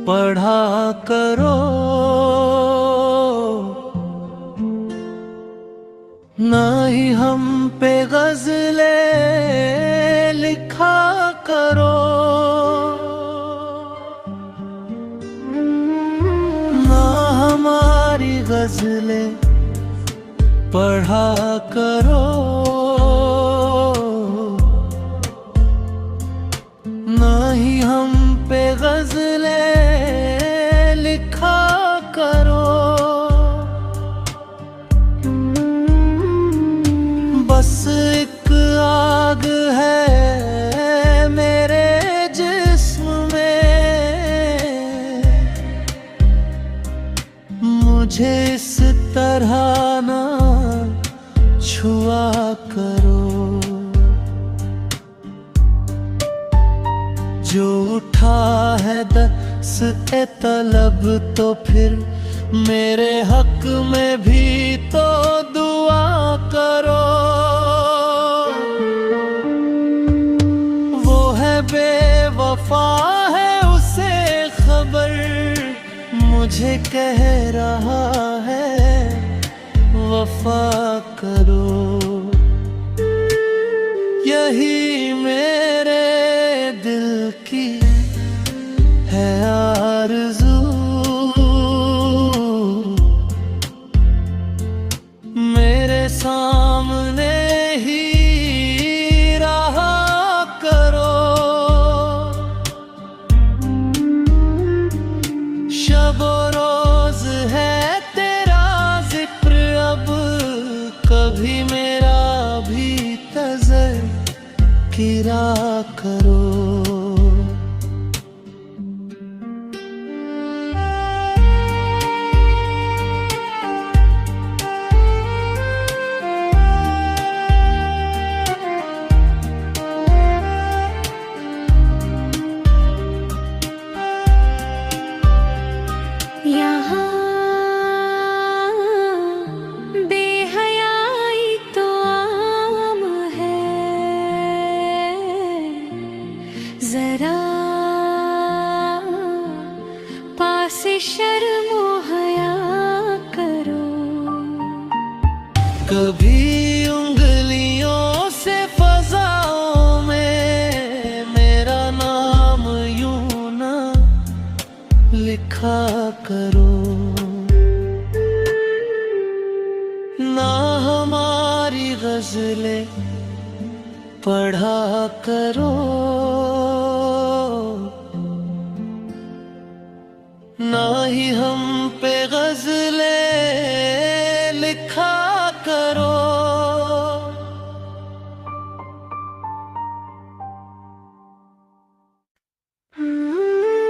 पढ़ा करो, ना ही हम पे गज़लें लिखा करो, ना हमारी गज़लें पढ़ा करो, ना ही हम पे गज़लें लिखा करो। बस एक आग है मेरे जिस्म में, मुझे इस तरह ना छुआ करो। जो उठा है दस्ते तलब तो फिर मेरे हक में भी तो दुआ करो। वो है बेवफा है उसे खबर, मुझे कह रहा है वफा करो। यही मेरे दिल की है आरज़ू, मेरे सामने ही रहा करो। शब रोज़ है तेरा जिक्र, अब कभी मेरा भी तज़किरा करो। जरा पास शर्मो हया करो। कभी उंगलियों से फज़ाओं में मेरा नाम यूं ना लिखा करो, ना हमारी गज़लें पढ़ा करो, ना ही हम पे गज़लें